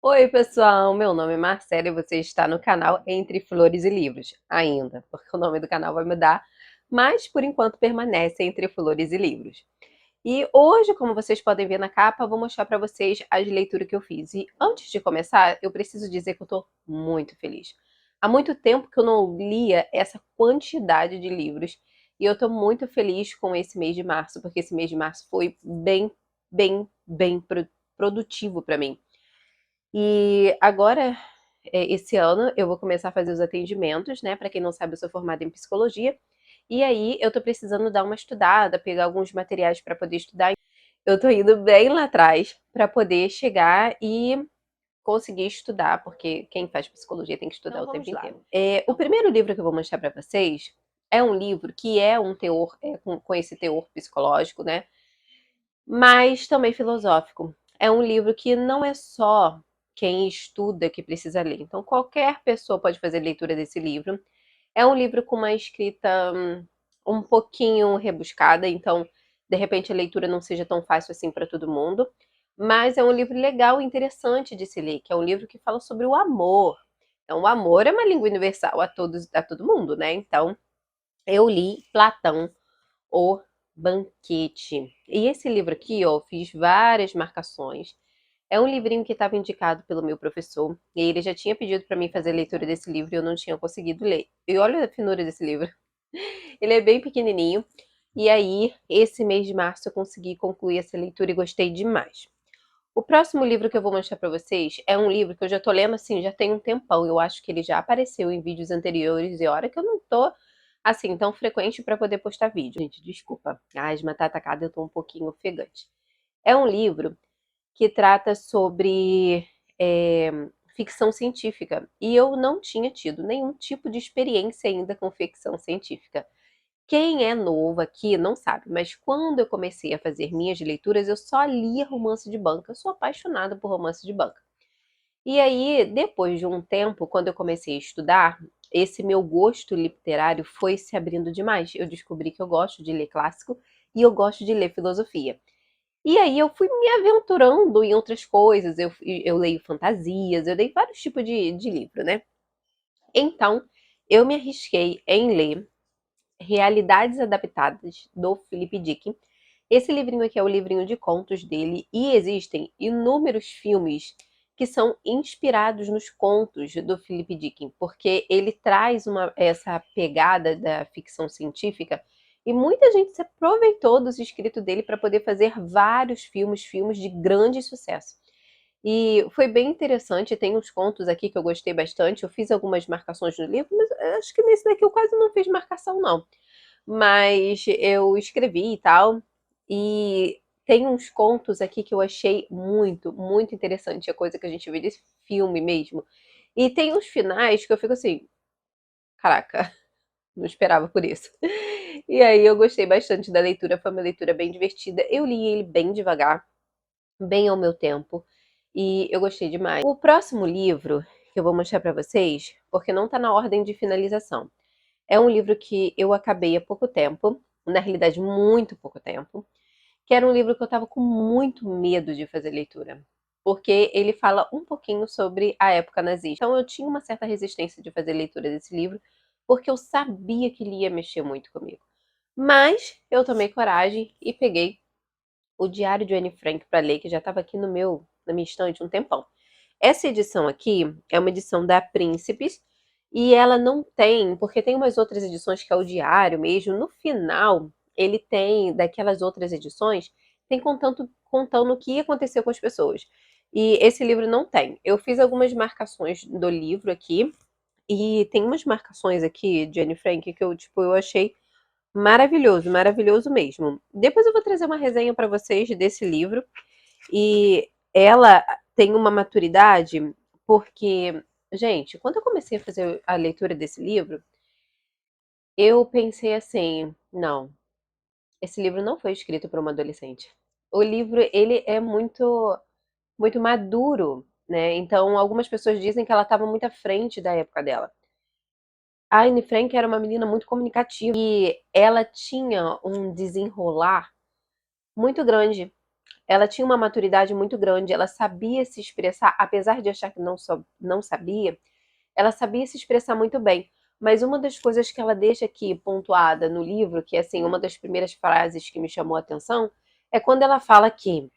Oi, pessoal, meu nome é Marcela e você está no canal Entre Flores e Livros, ainda, porque o nome do canal vai mudar, mas por enquanto permanece Entre Flores e Livros. E hoje, como vocês podem ver na capa, eu vou mostrar para vocês as leituras que eu fiz. E antes de começar, eu preciso dizer que eu estou muito feliz. Há muito tempo que eu não lia essa quantidade de livros e eu estou muito feliz com esse mês de março, porque esse mês de março foi bem produtivo para mim. E agora, esse ano, eu vou começar a fazer os atendimentos, né? Para quem não sabe, eu sou formada em psicologia. E aí, eu tô precisando dar uma estudada, pegar alguns materiais para poder estudar. Eu tô indo bem lá atrás para poder chegar e conseguir estudar, porque quem faz psicologia tem que estudar o tempo inteiro. O primeiro livro que eu vou mostrar para vocês é um livro que é um teor, com esse teor psicológico, né? Mas também filosófico. É um livro que não é só quem estuda que precisa ler. Então, qualquer pessoa pode fazer leitura desse livro. É um livro com uma escrita um pouquinho rebuscada, então, de repente, a leitura não seja tão fácil assim para todo mundo. Mas é um livro legal e interessante de se ler, que é um livro que fala sobre o amor. Então, o amor é uma língua universal a todo mundo, né? Então, eu li Platão, o Banquete. E esse livro aqui, ó, eu fiz várias marcações. É um livrinho que estava indicado pelo meu professor, e ele já tinha pedido para mim fazer a leitura desse livro e eu não tinha conseguido ler. E olha a finura desse livro. Ele é bem pequenininho. E aí, esse mês de março eu consegui concluir essa leitura e gostei demais. O próximo livro que eu vou mostrar para vocês é um livro que eu já tô lendo assim, já tem um tempão. Eu acho que ele já apareceu em vídeos anteriores e hora que eu não tô assim tão frequente para poder postar vídeo. Gente, desculpa. A asma tá atacada, eu tô um pouquinho ofegante. É um livro que trata sobre é, ficção científica e eu não tinha tido nenhum tipo de experiência ainda com ficção científica. Quem é novo aqui não sabe, mas quando eu comecei a fazer minhas leituras, eu só lia romance de banca. Eu sou apaixonada por romance de banca. E aí, depois de um tempo, quando eu comecei a estudar, esse meu gosto literário foi se abrindo demais. Eu descobri que eu gosto de ler clássico e eu gosto de ler filosofia. E aí eu fui me aventurando em outras coisas. Eu leio fantasias, eu leio vários tipos de livro, né? Então, eu me arrisquei em ler Realidades Adaptadas, do Philip Dick. Esse livrinho aqui é o livrinho de contos dele e existem inúmeros filmes que são inspirados nos contos do Philip Dick, porque ele traz essa pegada da ficção científica e muita gente se aproveitou dos escritos dele para poder fazer vários filmes de grande sucesso. E foi bem interessante, tem uns contos aqui que eu gostei bastante. Eu fiz algumas marcações no livro, mas acho que nesse daqui eu quase não fiz marcação, não. Mas eu escrevi e tal. E tem uns contos aqui que eu achei muito interessante. A coisa que a gente vê desse filme mesmo. E tem uns finais que eu fico assim, caraca, não esperava por isso. E aí eu gostei bastante da leitura, foi uma leitura bem divertida. Eu li ele bem devagar, bem ao meu tempo, e eu gostei demais. O próximo livro que eu vou mostrar para vocês, porque não está na ordem de finalização, é um livro que eu acabei há pouco tempo, na realidade muito pouco tempo, que era um livro que eu estava com muito medo de fazer leitura, porque ele fala um pouquinho sobre a época nazista. Então eu tinha uma certa resistência de fazer leitura desse livro, porque eu sabia que ele ia mexer muito comigo. Mas eu tomei coragem e peguei o Diário de Anne Frank para ler, que já estava aqui na minha estante um tempão. Essa edição aqui é uma edição da Príncipes e ela não tem, porque tem umas outras edições que é o diário mesmo. No final, ele tem daquelas outras edições, tem contando o que aconteceu com as pessoas. E esse livro não tem. Eu fiz algumas marcações do livro aqui e tem umas marcações aqui de Anne Frank que eu achei maravilhoso, maravilhoso mesmo. Depois eu vou trazer uma resenha para vocês desse livro. E ela tem uma maturidade, porque, gente, quando eu comecei a fazer a leitura desse livro, eu pensei assim, não, esse livro não foi escrito para uma adolescente. O livro, ele é muito maduro, né? Então, algumas pessoas dizem que ela estava muito à frente da época dela. A Anne Frank era uma menina muito comunicativa e ela tinha um desenrolar muito grande. ela tinha uma maturidade muito grande, ela sabia se expressar, apesar de achar que não sabia, ela sabia se expressar muito bem. Mas uma das coisas que ela deixa aqui pontuada no livro, que é assim, uma das primeiras frases que me chamou a atenção, é quando ela fala que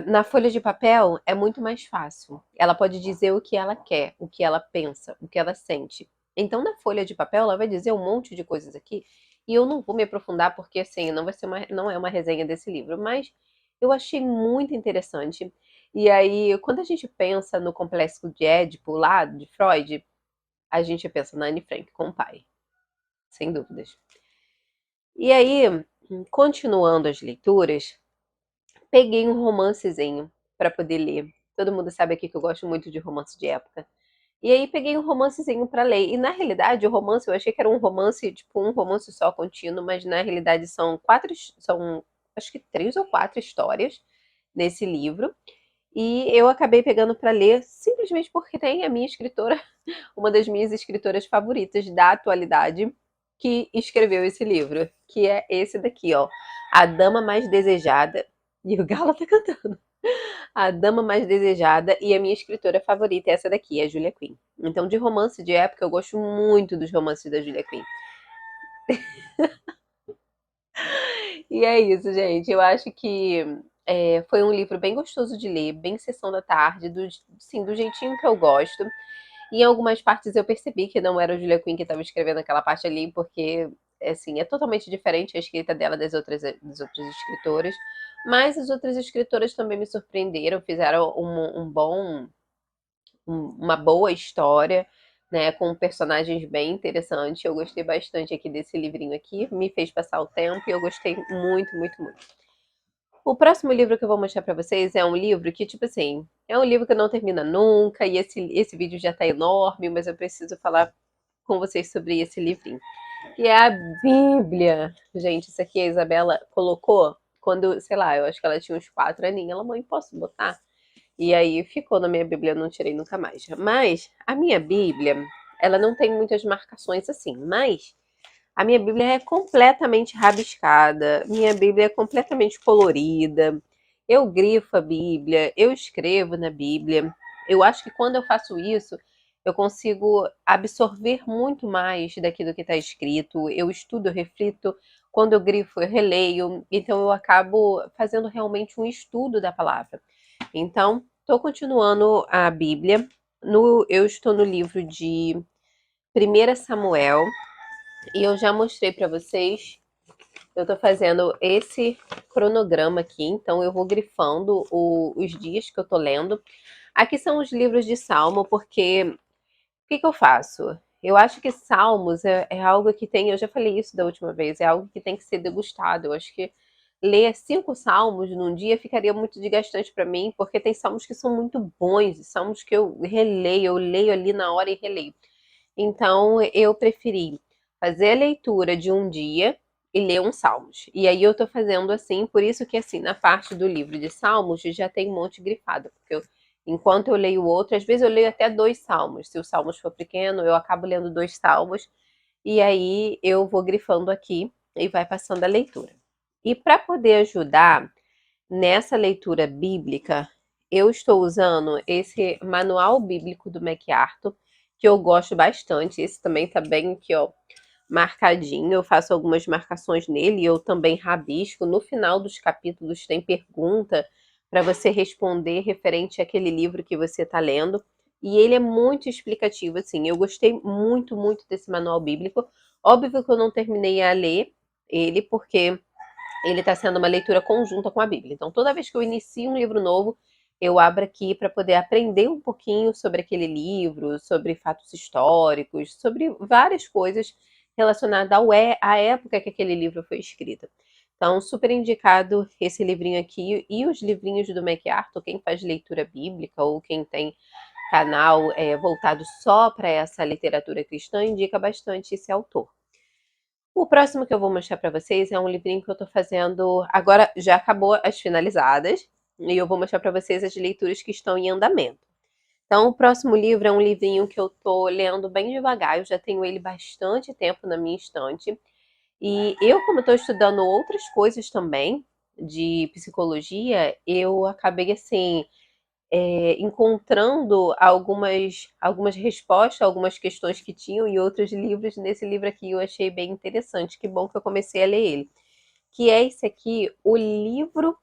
na folha de papel é muito mais fácil. Ela pode dizer o que ela quer, o que ela pensa, o que ela sente. Então, na folha de papel, ela vai dizer um monte de coisas aqui, e eu não vou me aprofundar porque assim, não é uma resenha desse livro, mas eu achei muito interessante. E aí, quando a gente pensa no complexo de Édipo lá de Freud, a gente pensa na Anne Frank com o pai, sem dúvidas. E aí, continuando as leituras, peguei um romancezinho para poder ler. Todo mundo sabe aqui que eu gosto muito de romance de época. E aí peguei um romancezinho para ler. E na realidade, o romance, eu achei que era um romance, tipo um romance só contínuo, mas na realidade são acho que 3 ou 4 histórias nesse livro. E eu acabei pegando para ler simplesmente porque tem a minha escritora, uma das minhas escritoras favoritas da atualidade, que escreveu esse livro, que é esse daqui, ó, A Dama Mais Desejada. E o Galo tá cantando. A Dama Mais Desejada, e a minha escritora favorita é essa daqui, a Julia Quinn. Então, de romance de época, eu gosto muito dos romances da Julia Quinn. E é isso, gente. Eu acho que foi um livro bem gostoso de ler, bem sessão da tarde, sim, do jeitinho que eu gosto. E em algumas partes eu percebi que não era a Julia Quinn que estava escrevendo aquela parte ali, porque assim, é totalmente diferente a escrita dela das outras escritoras. Mas as outras escritoras também me surpreenderam, fizeram uma boa história, né, com personagens bem interessantes. Eu gostei bastante aqui desse livrinho aqui, me fez passar o tempo e eu gostei muito, muito, muito. O próximo livro que eu vou mostrar pra vocês é um livro que, tipo assim, é um livro que não termina nunca, e esse vídeo já tá enorme, mas eu preciso falar com vocês sobre esse livrinho. Que é a Bíblia. Gente, isso aqui a Isabela colocou quando, sei lá, eu acho que ela tinha uns 4 aninhos. Ela, mãe, posso botar? E aí ficou na minha Bíblia, eu não tirei nunca mais. Mas a minha Bíblia, ela não tem muitas marcações assim, mas a minha Bíblia é completamente rabiscada, minha Bíblia é completamente colorida. Eu grifo a Bíblia, eu escrevo na Bíblia. Eu acho que quando eu faço isso, eu consigo absorver muito mais daquilo que está escrito. Eu estudo, eu reflito. Quando eu grifo, eu releio. Então, eu acabo fazendo realmente um estudo da palavra. Então, estou continuando a Bíblia. Eu estou no livro de 1 Samuel. E eu já mostrei para vocês. Eu estou fazendo esse cronograma aqui. Então, eu vou grifando os dias que eu estou lendo. Aqui são os livros de Salmo, porque o que eu faço? Eu acho que Salmos é algo que tem, eu já falei isso da última vez, é algo que tem que ser degustado. Eu acho que ler 5 salmos num dia ficaria muito desgastante para mim, porque tem salmos que são muito bons, e salmos que eu releio, eu leio ali na hora e releio. Então, eu preferi fazer a leitura de um dia e ler uns salmos. E aí eu tô fazendo assim, por isso que assim, na parte do livro de salmos já tem um monte grifado, porque enquanto eu leio outro, às vezes eu leio até 2 salmos. Se o salmos for pequeno, eu acabo lendo 2 salmos e aí eu vou grifando aqui e vai passando a leitura. E para poder ajudar nessa leitura bíblica, eu estou usando esse manual bíblico do MacArthur, que eu gosto bastante. Esse também tá bem aqui, ó, marcadinho. Eu faço algumas marcações nele e eu também rabisco. No final dos capítulos tem pergunta para você responder referente àquele livro que você está lendo. E ele é muito explicativo, assim. Eu gostei muito, muito desse manual bíblico. Óbvio que eu não terminei a ler ele, porque ele está sendo uma leitura conjunta com a Bíblia. Então, toda vez que eu inicio um livro novo, eu abro aqui para poder aprender um pouquinho sobre aquele livro, sobre fatos históricos, sobre várias coisas relacionadas à época que aquele livro foi escrito. Então, super indicado esse livrinho aqui e os livrinhos do MacArthur, quem faz leitura bíblica ou quem tem canal voltado só para essa literatura cristã, indica bastante esse autor. O próximo que eu vou mostrar para vocês é um livrinho que eu estou fazendo. Agora já acabou as finalizadas, e eu vou mostrar para vocês as leituras que estão em andamento. Então, o próximo livro é um livrinho que eu estou lendo bem devagar, eu já tenho ele bastante tempo na minha estante. E eu, como estou estudando outras coisas também, de psicologia, eu acabei assim encontrando algumas respostas, algumas questões que tinham em outros livros. Nesse livro aqui eu achei bem interessante. Que bom que eu comecei a ler ele. Que é esse aqui, o livro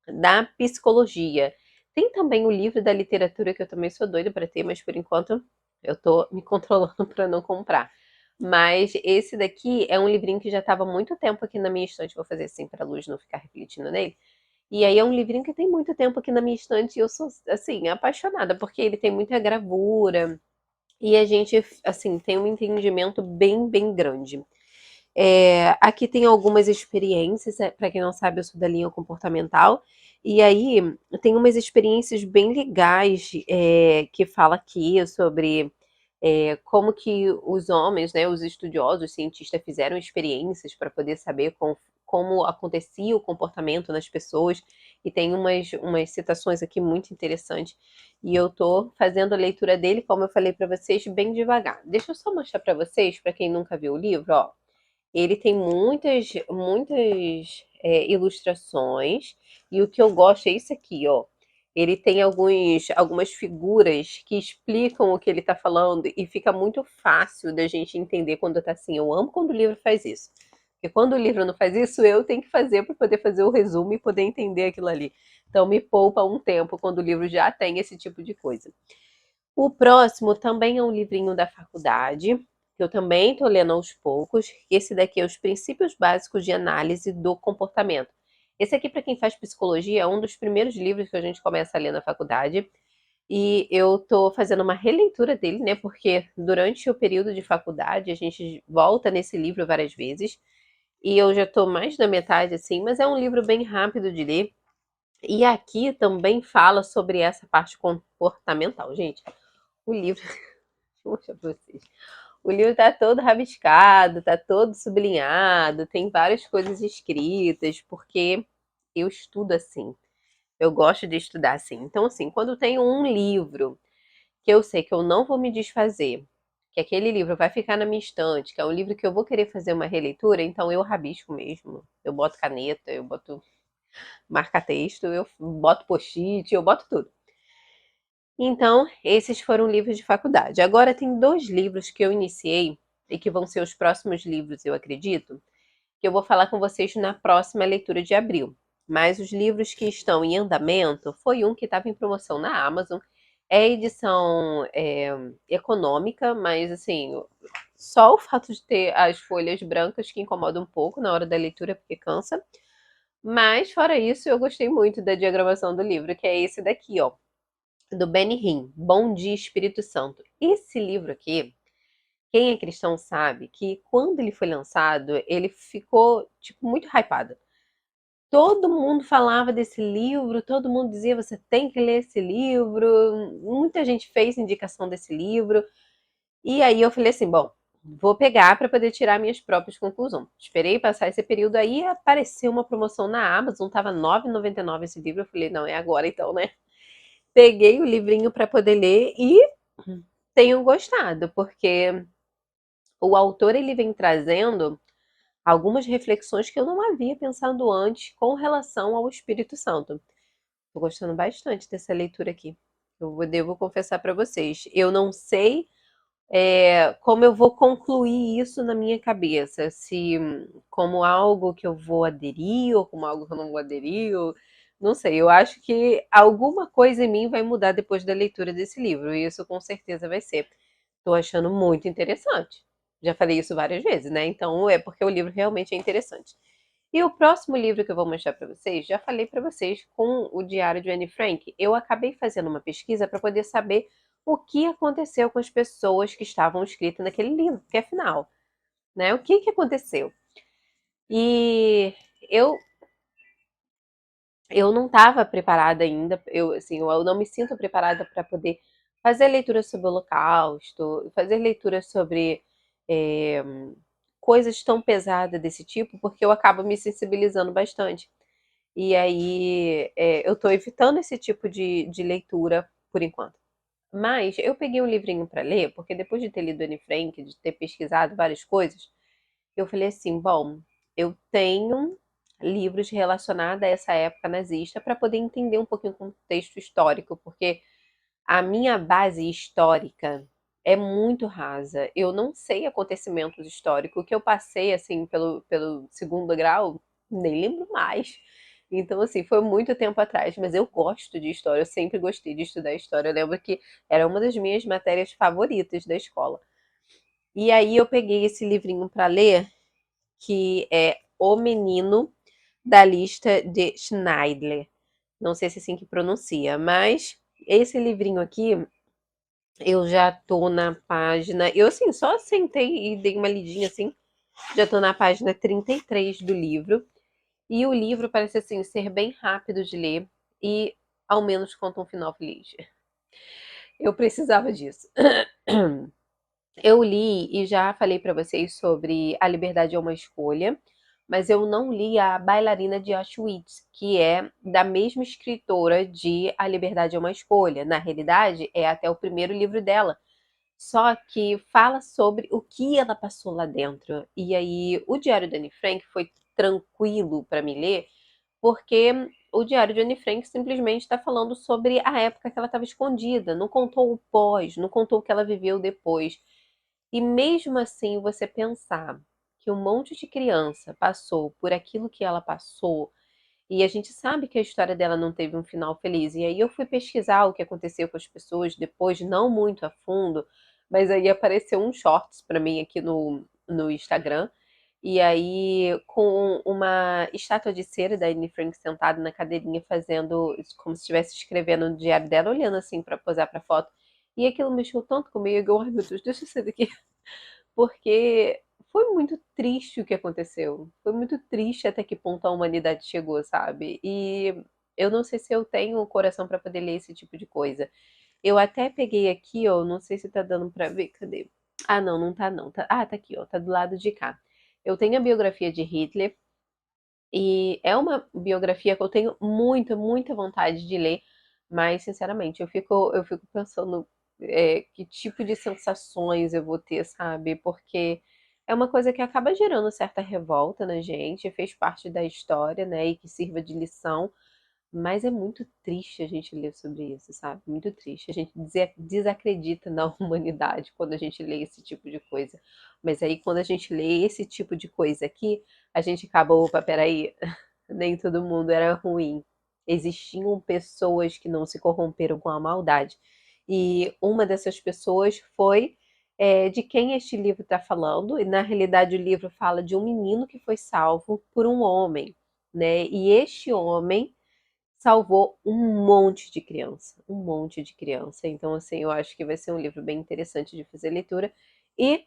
da psicologia. Tem também o livro da literatura que eu também sou doida para ter, mas por enquanto eu tô me controlando para não comprar. Mas esse daqui é um livrinho que já estava há muito tempo aqui na minha estante. Vou fazer assim para a luz não ficar refletindo nele. E aí é um livrinho que tem muito tempo aqui na minha estante e eu sou, assim, apaixonada, porque ele tem muita gravura e a gente, assim, tem um entendimento bem, bem grande. Aqui tem algumas experiências, para quem não sabe, eu sou da linha comportamental, e aí tem umas experiências bem legais que fala aqui sobre como que os homens, né, os estudiosos, os cientistas fizeram experiências para poder saber como acontecia o comportamento nas pessoas, e tem umas citações aqui muito interessantes, e eu tô fazendo a leitura dele, como eu falei para vocês, bem devagar. Deixa eu só mostrar para vocês, para quem nunca viu o livro, ó. Ele tem muitas ilustrações, e o que eu gosto é isso aqui, ó. Ele tem algumas figuras que explicam o que ele está falando e fica muito fácil da gente entender quando tá assim. Eu amo quando o livro faz isso. Porque quando o livro não faz isso, eu tenho que fazer para poder fazer o resumo e poder entender aquilo ali. Então me poupa um tempo quando o livro já tem esse tipo de coisa. O próximo também é um livrinho da faculdade, que eu também estou lendo aos poucos. Esse daqui é Os Princípios Básicos de Análise do Comportamento. Esse aqui, para quem faz psicologia, é um dos primeiros livros que a gente começa a ler na faculdade. E eu estou fazendo uma releitura dele, né? Porque durante o período de faculdade a gente volta nesse livro várias vezes. E eu já estou mais da metade, assim, mas é um livro bem rápido de ler. E aqui também fala sobre essa parte comportamental, gente. O livro, deixa eu mostrar pra vocês. O livro tá todo rabiscado, tá todo sublinhado, tem várias coisas escritas, porque eu estudo assim. Eu gosto de estudar assim. Então, assim, quando tem um livro que eu sei que eu não vou me desfazer, que aquele livro vai ficar na minha estante, que é um livro que eu vou querer fazer uma releitura, então eu rabisco mesmo. Eu boto caneta, eu boto marca-texto, eu boto post-it, eu boto tudo. Então, esses foram livros de faculdade. Agora tem 2 livros que eu iniciei e que vão ser os próximos livros, eu acredito, que eu vou falar com vocês na próxima leitura de abril. Mas os livros que estão em andamento foi um que estava em promoção na Amazon. É edição econômica, mas assim, só o fato de ter as folhas brancas que incomoda um pouco na hora da leitura, porque cansa. Mas, fora isso, eu gostei muito da diagramação do livro, que é esse daqui, ó, do Benny Hinn, Bom Dia Espírito Santo. Esse livro aqui, quem é cristão sabe que quando ele foi lançado, ele ficou tipo muito hypado. Todo mundo falava desse livro, todo mundo dizia você tem que ler esse livro, muita gente fez indicação desse livro. E aí eu falei assim, bom, vou pegar para poder tirar minhas próprias conclusões. Esperei passar esse período aí, apareceu uma promoção na Amazon, tava R$ 9,99 esse livro, eu falei, não, é agora então, né? Peguei o livrinho para poder ler e tenho gostado, porque o autor ele vem trazendo algumas reflexões que eu não havia pensado antes com relação ao Espírito Santo. Estou gostando bastante dessa leitura aqui. Eu devo confessar para vocês. Eu não sei como eu vou concluir isso na minha cabeça, se como algo que eu vou aderir ou como algo que eu não vou aderir, ou, não sei, eu acho que alguma coisa em mim vai mudar depois da leitura desse livro, e isso com certeza vai ser. Estou achando muito interessante. Já falei isso várias vezes, né? Então é porque o livro realmente é interessante. E o próximo livro que eu vou mostrar para vocês, já falei para vocês com o Diário de Anne Frank, eu acabei fazendo uma pesquisa para poder saber o que aconteceu com as pessoas que estavam escritas naquele livro, porque afinal, né, o que que aconteceu? E eu eu não estava preparada ainda, eu assim, eu não me sinto preparada para poder fazer leitura sobre o Holocausto, fazer leitura sobre eh, coisas tão pesadas desse tipo, porque eu acabo me sensibilizando bastante. E aí eu estou evitando esse tipo de leitura por enquanto. Mas eu peguei um livrinho para ler, porque depois de ter lido Anne Frank, de ter pesquisado várias coisas, eu falei assim, bom, eu tenho livros relacionados a essa época nazista para poder entender um pouquinho o contexto histórico, porque a minha base histórica é muito rasa. Eu não sei acontecimentos históricos. O que eu passei, assim, pelo segundo grau, nem lembro mais. Então, assim, foi muito tempo atrás. Mas eu gosto de história, eu sempre gostei de estudar história. Eu lembro que era uma das minhas matérias favoritas da escola. E aí eu peguei esse livrinho para ler, que é O Menino da Lista de Schneidler. Não sei se é assim que pronuncia, mas esse livrinho aqui, eu já tô na página. Eu, assim, só sentei e dei uma lidinha assim. Já tô na página 33 do livro. E o livro parece, assim, ser bem rápido de ler e, ao menos, conta um final feliz. Eu precisava disso. Eu li e já falei pra vocês sobre A Liberdade é uma Escolha, mas eu não li A Bailarina de Auschwitz, que é da mesma escritora de A Liberdade é uma Escolha. Na realidade, é até o primeiro livro dela. Só que fala sobre o que ela passou lá dentro. E aí, o Diário da Anne Frank foi tranquilo para me ler, porque o Diário de Anne Frank simplesmente está falando sobre a época que ela estava escondida, não contou o pós, não contou o que ela viveu depois. E mesmo assim, você pensar que um monte de criança passou por aquilo que ela passou, e a gente sabe que a história dela não teve um final feliz. E aí eu fui pesquisar o que aconteceu com as pessoas depois, não muito a fundo, mas aí apareceu um shorts para mim aqui no Instagram. E aí, com uma estátua de cera da Anne Frank sentada na cadeirinha, fazendo como se estivesse escrevendo no diário dela, olhando assim para posar para foto. E aquilo mexeu tanto comigo, eu, ai meu Deus, deixa eu sair daqui. Porque foi muito triste o que aconteceu. Foi muito triste até que ponto a humanidade chegou, sabe? E eu não sei se eu tenho o coração para poder ler esse tipo de coisa. Eu até peguei aqui, ó, não sei se tá dando pra ver, cadê? Ah, não, não tá não. Tá aqui, ó, tá do lado de cá. Eu tenho a biografia de Hitler e é uma biografia que eu tenho muita, muita vontade de ler, mas sinceramente, eu fico pensando que tipo de sensações eu vou ter, sabe? Porque é uma coisa que acaba gerando certa revolta na gente, fez parte da história, né? E que sirva de lição, mas é muito triste a gente ler sobre isso, sabe? Muito triste. A gente desacredita na humanidade quando a gente lê esse tipo de coisa. Mas aí, quando a gente lê esse tipo de coisa aqui, a gente acaba, opa, peraí, nem todo mundo era ruim. Existiam pessoas que não se corromperam com a maldade. E uma dessas pessoas foi de quem este livro está falando. E na realidade, o livro fala de um menino que foi salvo por um homem, né? E este homem salvou um monte de criança, um monte de criança. Então, assim, eu acho que vai ser um livro bem interessante de fazer leitura. E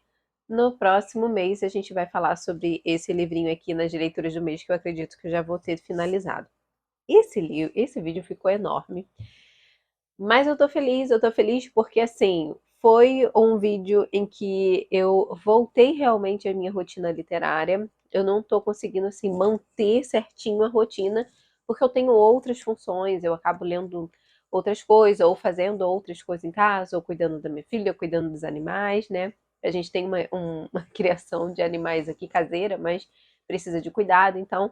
no próximo mês a gente vai falar sobre esse livrinho aqui nas leituras do mês, que eu acredito que eu já vou ter finalizado. Esse vídeo ficou enorme, mas eu tô feliz porque assim, foi um vídeo em que eu voltei realmente à minha rotina literária. Eu não tô conseguindo assim manter certinho a rotina, porque eu tenho outras funções, eu acabo lendo outras coisas, ou fazendo outras coisas em casa, ou cuidando da minha filha, ou cuidando dos animais, né? A gente tem uma criação de animais aqui caseira, mas precisa de cuidado, então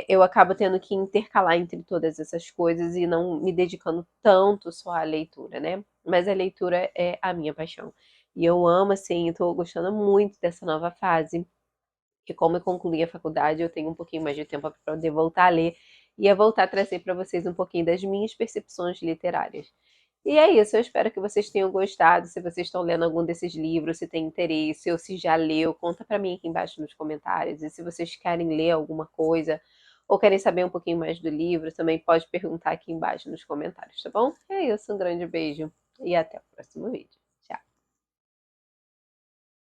eu acabo tendo que intercalar entre todas essas coisas e não me dedicando tanto só à leitura, né? Mas a leitura é a minha paixão. E eu amo, assim, estou gostando muito dessa nova fase, que como eu concluí a faculdade, eu tenho um pouquinho mais de tempo para poder voltar a ler e a voltar a trazer para vocês um pouquinho das minhas percepções literárias. E é isso, eu espero que vocês tenham gostado. Se vocês estão lendo algum desses livros, se tem interesse ou se já leu, conta para mim aqui embaixo nos comentários. E se vocês querem ler alguma coisa ou querem saber um pouquinho mais do livro, também pode perguntar aqui embaixo nos comentários, tá bom? É isso, um grande beijo e até o próximo vídeo.